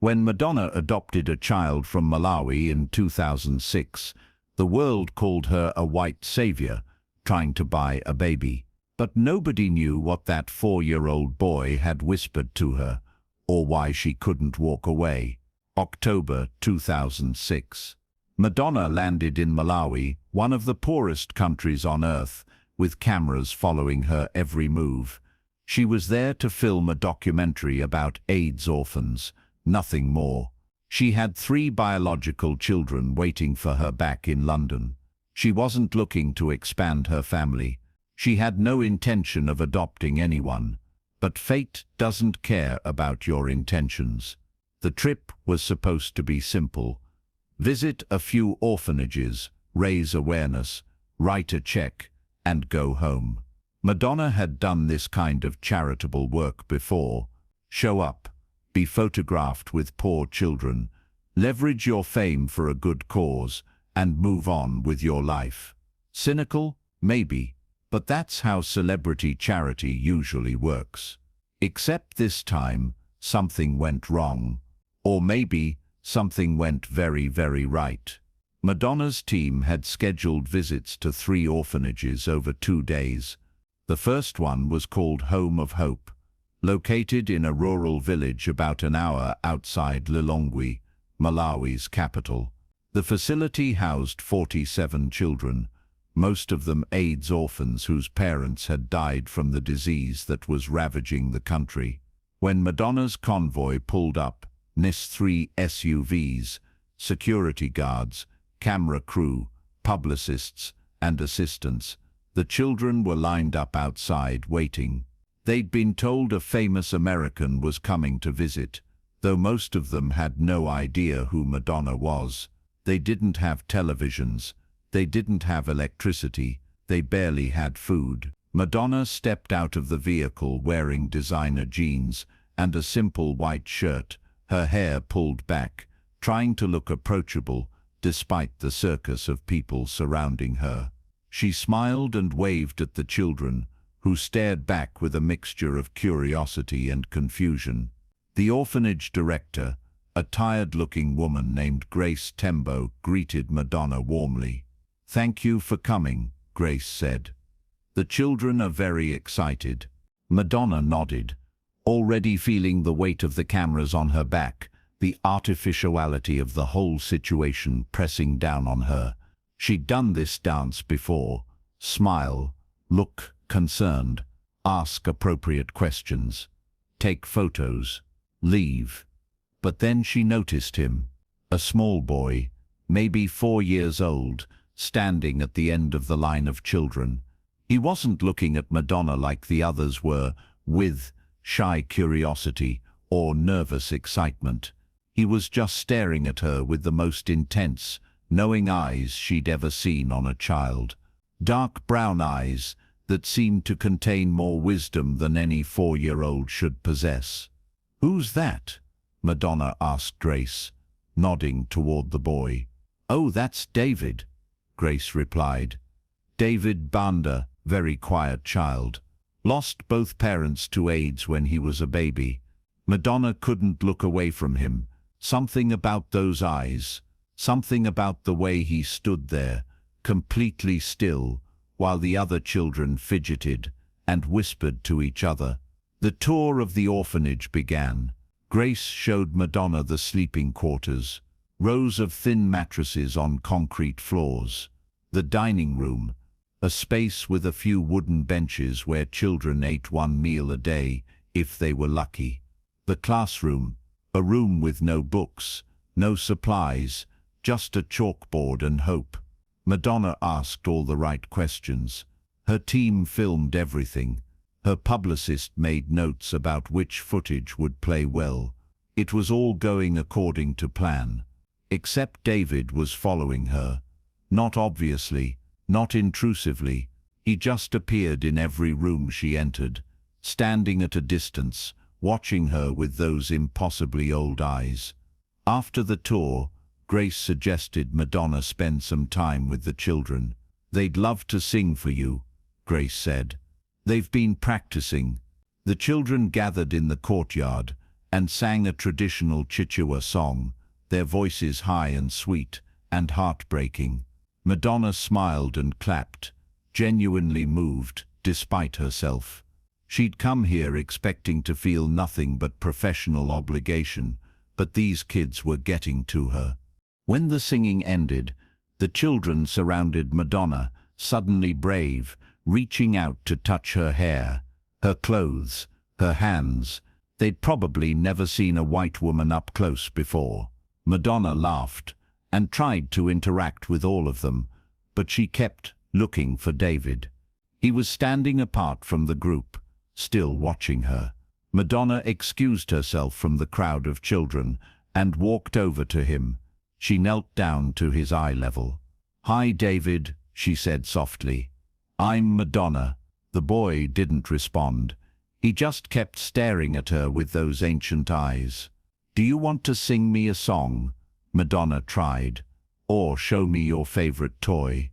When Madonna adopted a child from Malawi in 2006, the world called her a white savior, trying to buy a baby. But nobody knew what that 4-year-old boy had whispered to her, or why she couldn't walk away. October 2006. Madonna landed in Malawi, one of the poorest countries on earth, with cameras following her every move. She was there to film a documentary about AIDS orphans, nothing more. She had 3 biological children waiting for her back in London. She wasn't looking to expand her family. She had no intention of adopting anyone. But fate doesn't care about your intentions. The trip was supposed to be simple. Visit a few orphanages, raise awareness, write a check, and go home. Madonna had done this kind of charitable work before. Show up, be photographed with poor children, leverage your fame for a good cause, and move on with your life. Cynical? Maybe, but that's how celebrity charity usually works. Except this time, something went wrong. Or maybe, something went very, very right. Madonna's team had scheduled visits to 3 orphanages over 2 days. The first one was called Home of Hope, located in a rural village about an hour outside Lilongwe, Malawi's capital. The facility housed 47 children, most of them AIDS orphans whose parents had died from the disease that was ravaging the country. When Madonna's convoy pulled up, NIS-3 SUVs, security guards, camera crew, publicists, and assistants, the children were lined up outside waiting. They'd been told a famous American was coming to visit, though most of them had no idea who Madonna was. They didn't have televisions, they didn't have electricity, they barely had food. Madonna stepped out of the vehicle wearing designer jeans and a simple white shirt, her hair pulled back, trying to look approachable despite the circus of people surrounding her. She smiled and waved at the children, who stared back with a mixture of curiosity and confusion. The orphanage director, a tired-looking woman named Grace Tembo, greeted Madonna warmly. "Thank you for coming," Grace said. "The children are very excited." Madonna nodded, already feeling the weight of the cameras on her back, the artificiality of the whole situation pressing down on her. She'd done this dance before. Smile, look concerned, ask appropriate questions, take photos, leave. But then she noticed him, a small boy, maybe 4 years old, standing at the end of the line of children. He wasn't looking at Madonna like the others were, with shy curiosity or nervous excitement. He was just staring at her with the most intense, knowing eyes she'd ever seen on a child. Dark brown eyes that seemed to contain more wisdom than any 4-year-old should possess. "Who's that?" Madonna asked Grace, nodding toward the boy. "Oh, that's David," Grace replied. "David Banda, very quiet child. Lost both parents to AIDS when he was a baby." Madonna couldn't look away from him. Something about those eyes, something about the way he stood there, completely still, while the other children fidgeted and whispered to each other. The tour of the orphanage began. Grace showed Madonna the sleeping quarters, rows of thin mattresses on concrete floors. The dining room, a space with a few wooden benches where children ate 1 meal a day, if they were lucky. The classroom, a room with no books, no supplies, just a chalkboard and hope. Madonna asked all the right questions. Her team filmed everything. Her publicist made notes about which footage would play well. It was all going according to plan. Except David was following her. Not obviously, not intrusively. He just appeared in every room she entered, standing at a distance, watching her with those impossibly old eyes. After the tour, Grace suggested Madonna spend some time with the children. "They'd love to sing for you," Grace said. "They've been practicing." The children gathered in the courtyard, and sang a traditional Chichewa song, their voices high and sweet and heartbreaking. Madonna smiled and clapped, genuinely moved despite herself. She'd come here expecting to feel nothing but professional obligation, but these kids were getting to her. When the singing ended, the children surrounded Madonna, suddenly brave, reaching out to touch her hair, her clothes, her hands. They'd probably never seen a white woman up close before. Madonna laughed and tried to interact with all of them, but she kept looking for David. He was standing apart from the group, still watching her. Madonna excused herself from the crowd of children and walked over to him. She knelt down to his eye level. "Hi, David," she said softly. "I'm Madonna." The boy didn't respond. He just kept staring at her with those ancient eyes. "Do you want to sing me a song?" Madonna tried. "Or show me your favorite toy?"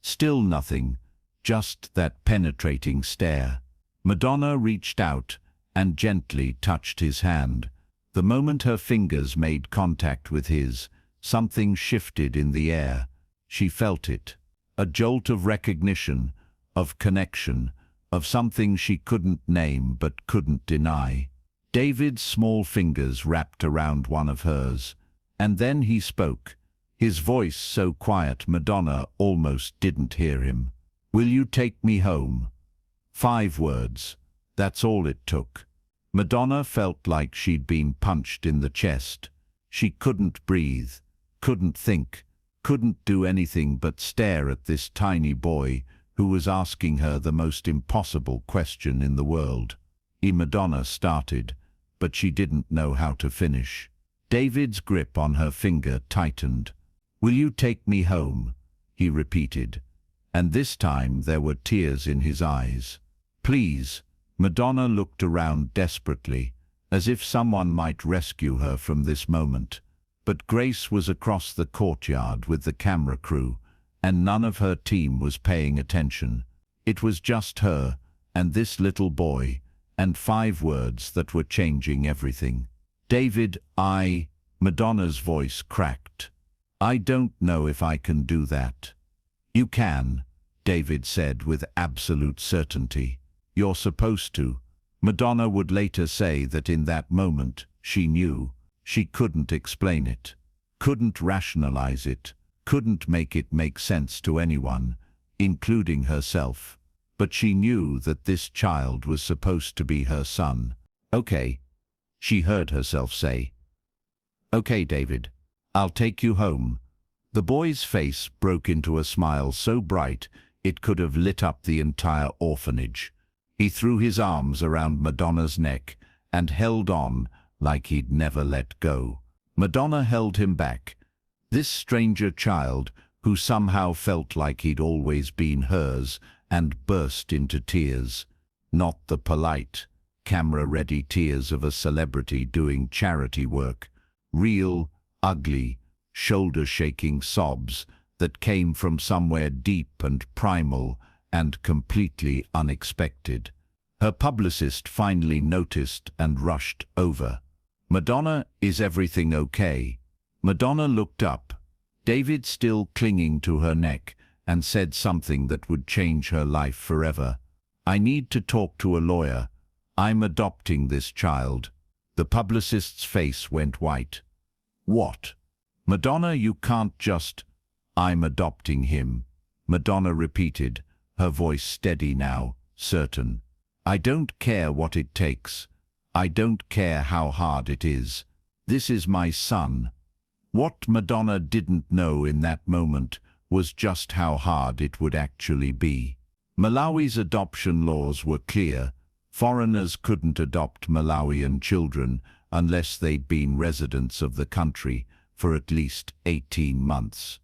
Still nothing, just that penetrating stare. Madonna reached out and gently touched his hand. The moment her fingers made contact with his, something shifted in the air. She felt it. A jolt of recognition, of connection, of something she couldn't name but couldn't deny. David's small fingers wrapped around one of hers, and then he spoke, his voice so quiet Madonna almost didn't hear him. "Will you take me home?" 5 words. That's all it took. Madonna felt like she'd been punched in the chest. She couldn't breathe, couldn't think, couldn't do anything but stare at this tiny boy who was asking her the most impossible question in the world. Madonna started, but she didn't know how to finish. David's grip on her finger tightened. "Will you take me home?" he repeated, and this time there were tears in his eyes. "Please." Madonna looked around desperately, as if someone might rescue her from this moment. But Grace was across the courtyard with the camera crew, and none of her team was paying attention. It was just her and this little boy, and 5 words that were changing everything. "David, Madonna's voice cracked. "I don't know if I can do that." "You can," David said with absolute certainty. "You're supposed to." Madonna would later say that in that moment, she knew. She couldn't explain it, couldn't rationalize it, couldn't make it make sense to anyone, including herself. But she knew that this child was supposed to be her son. "Okay," she heard herself say. "Okay, David, I'll take you home." The boy's face broke into a smile so bright it could have lit up the entire orphanage. He threw his arms around Madonna's neck and held on like he'd never let go. Madonna held him back. This stranger child, who somehow felt like he'd always been hers, and burst into tears. Not the polite, camera-ready tears of a celebrity doing charity work. Real, ugly, shoulder-shaking sobs that came from somewhere deep and primal and completely unexpected. Her publicist finally noticed and rushed over. "Madonna, is everything okay?" Madonna looked up, David still clinging to her neck, and said something that would change her life forever. "I need to talk to a lawyer. I'm adopting this child." The publicist's face went white. "What?" "Madonna, you can't just—" "I'm adopting him," Madonna repeated, her voice steady now, certain. "I don't care what it takes. I don't care how hard it is. This is my son." What Madonna didn't know in that moment was just how hard it would actually be. Malawi's adoption laws were clear. Foreigners couldn't adopt Malawian children unless they'd been residents of the country for at least 18 months.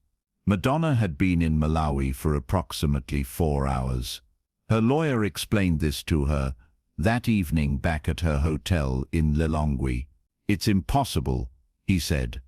Madonna had been in Malawi for approximately 4 hours. Her lawyer explained this to her that evening back at her hotel in Lilongwe. "It's impossible," he said.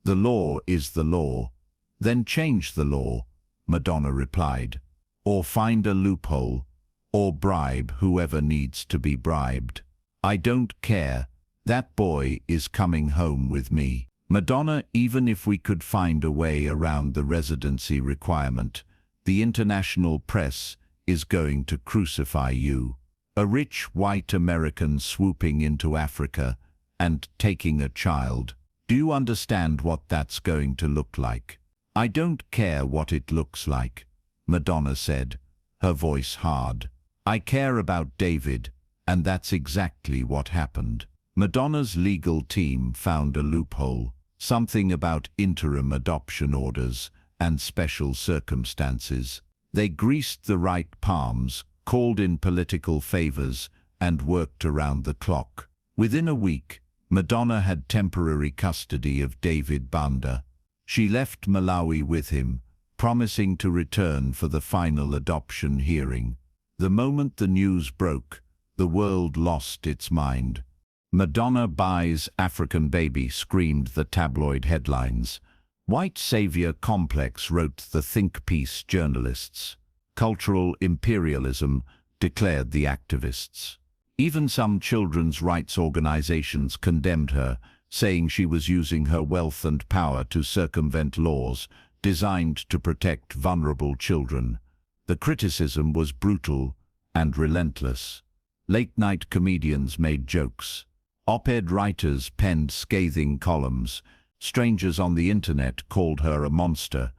"The law is the law." "Then change the law," Madonna replied. "Or find a loophole, or bribe whoever needs to be bribed. I don't care. That boy is coming home with me. Madonna, even if we could find a way around the residency requirement, the international press is going to crucify you. A rich white American swooping into Africa and taking a child. Do you understand what that's going to look like? I don't care what it looks like, Madonna said, her voice hard. I care about David, and that's exactly what happened. Madonna's legal team found a loophole, something about interim adoption orders and special circumstances. They greased the right palms, called in political favors, and worked around the clock. Within a week, Madonna had temporary custody of David Banda. She left Malawi with him, promising to return for the final adoption hearing. The moment the news broke, the world lost its mind. Madonna buys African baby, screamed the tabloid headlines. White savior complex, wrote the think piece journalists. Cultural imperialism, declared the activists. Even some children's rights organizations condemned her, saying she was using her wealth and power to circumvent laws designed to protect vulnerable children. The criticism was brutal and relentless. Late-night comedians made jokes. Op-ed writers penned scathing columns. Strangers on the internet called her a monster,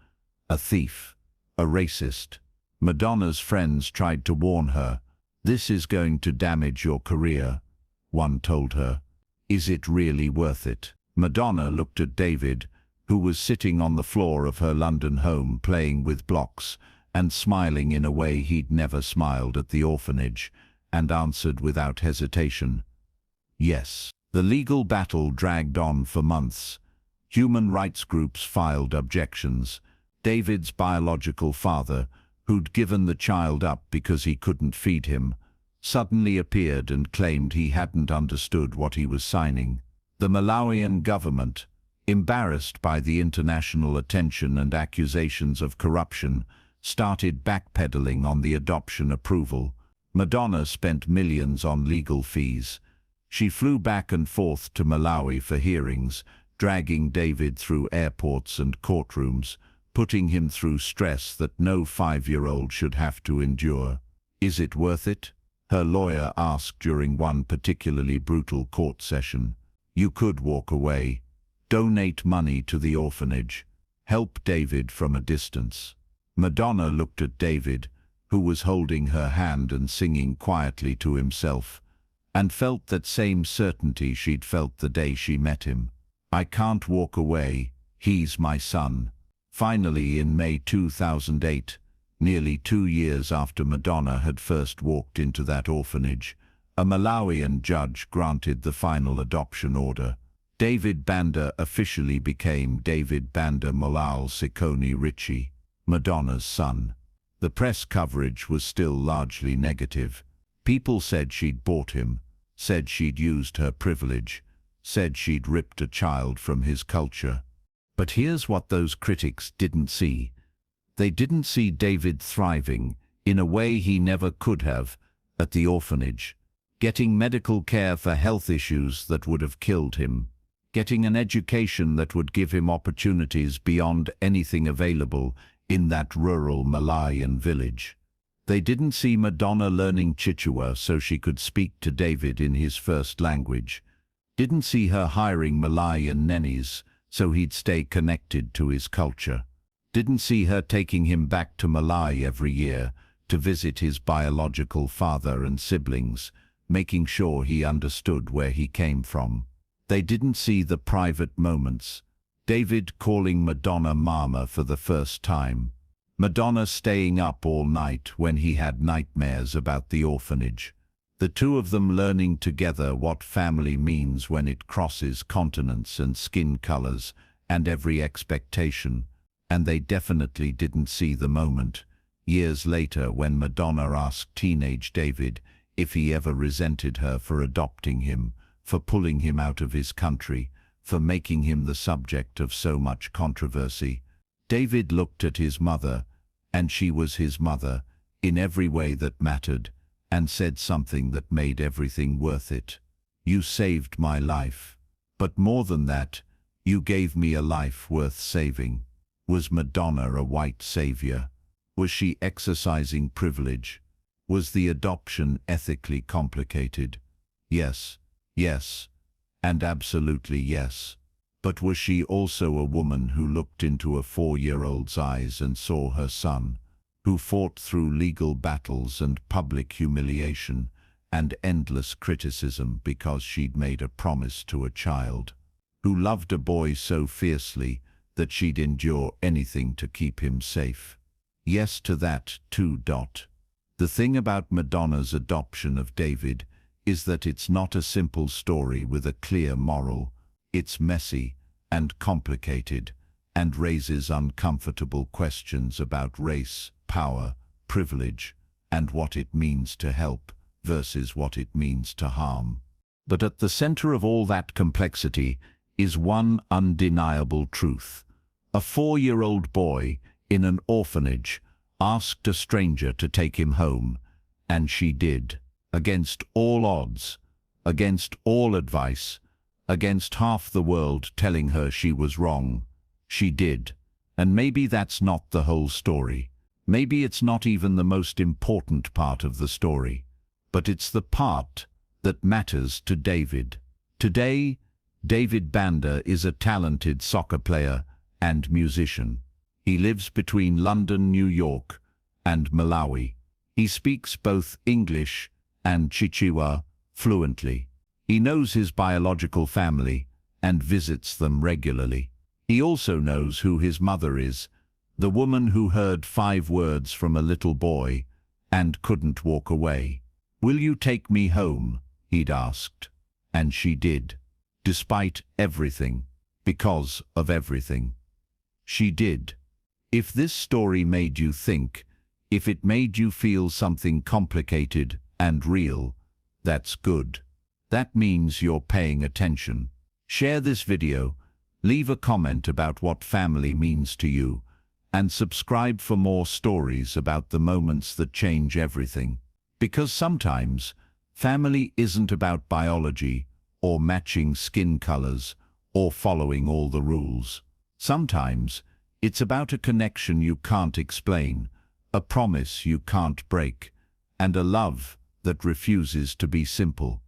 a thief, a racist. Madonna's friends tried to warn her. This is going to damage your career, one told her. Is it really worth it? Madonna looked at David, who was sitting on the floor of her London home playing with blocks and smiling in a way he'd never smiled at the orphanage, and answered without hesitation, yes. The legal battle dragged on for months. Human rights groups filed objections. David's biological father, who'd given the child up because he couldn't feed him, suddenly appeared and claimed he hadn't understood what he was signing. The Malawian government, embarrassed by the international attention and accusations of corruption, started backpedaling on the adoption approval. Madonna spent millions on legal fees. She flew back and forth to Malawi for hearings, dragging David through airports and courtrooms, putting him through stress that no 5-year-old should have to endure. Is it worth it? Her lawyer asked during one particularly brutal court session. You could walk away, donate money to the orphanage, help David from a distance. Madonna looked at David, who was holding her hand and singing quietly to himself, and felt that same certainty she'd felt the day she met him. I can't walk away, he's my son. Finally, in May 2008, nearly 2 years after Madonna had first walked into that orphanage, a Malawian judge granted the final adoption order. David Banda officially became David Banda Molal Sikoni Ritchie, Madonna's son. The press coverage was still largely negative. People said she'd bought him, said she'd used her privilege, said she'd ripped a child from his culture. But here's what those critics didn't see. They didn't see David thriving, in a way he never could have, at the orphanage, getting medical care for health issues that would have killed him, getting an education that would give him opportunities beyond anything available in that rural Malawian village. They didn't see Madonna learning Chichewa so she could speak to David in his first language, didn't see her hiring Malawian nannies so he'd stay connected to his culture, didn't see her taking him back to Malawi every year to visit his biological father and siblings, making sure he understood where he came from. They didn't see the private moments, David calling Madonna Mama for the first time, Madonna staying up all night when he had nightmares about the orphanage, the two of them learning together what family means when it crosses continents and skin colors and every expectation. And they definitely didn't see the moment, years later, when Madonna asked teenage David if he ever resented her for adopting him, for pulling him out of his country, for making him the subject of so much controversy. David looked at his mother, and she was his mother, in every way that mattered, and said something that made everything worth it. You saved my life. But more than that, you gave me a life worth saving. Was Madonna a white savior? Was she exercising privilege? Was the adoption ethically complicated? Yes, yes, and absolutely yes. But was she also a woman who looked into a 4-year-old's eyes and saw her son, who fought through legal battles and public humiliation and endless criticism because she'd made a promise to a child, who loved a boy so fiercely that she'd endure anything to keep him safe? Yes to that too. The thing about Madonna's adoption of David is that it's not a simple story with a clear moral. It's messy and complicated and raises uncomfortable questions about race, power, privilege, and what it means to help versus what it means to harm. But at the center of all that complexity is one undeniable truth. A 4-year-old boy in an orphanage asked a stranger to take him home, and she did, against all odds, against all advice, against half the world telling her she was wrong. She did. And maybe that's not the whole story. Maybe it's not even the most important part of the story. But it's the part that matters to David. Today, David Banda is a talented soccer player and musician. He lives between London, New York, and Malawi. He speaks both English and Chichewa fluently. He knows his biological family and visits them regularly. He also knows who his mother is, the woman who heard 5 words from a little boy and couldn't walk away. "Will you take me home?" he'd asked. And she did. Despite everything. Because of everything. She did. If this story made you think, if it made you feel something complicated and real, that's good. That means you're paying attention. Share this video, leave a comment about what family means to you, and subscribe for more stories about the moments that change everything. Because sometimes, family isn't about biology, or matching skin colors, or following all the rules. Sometimes, it's about a connection you can't explain, a promise you can't break, and a love that refuses to be simple.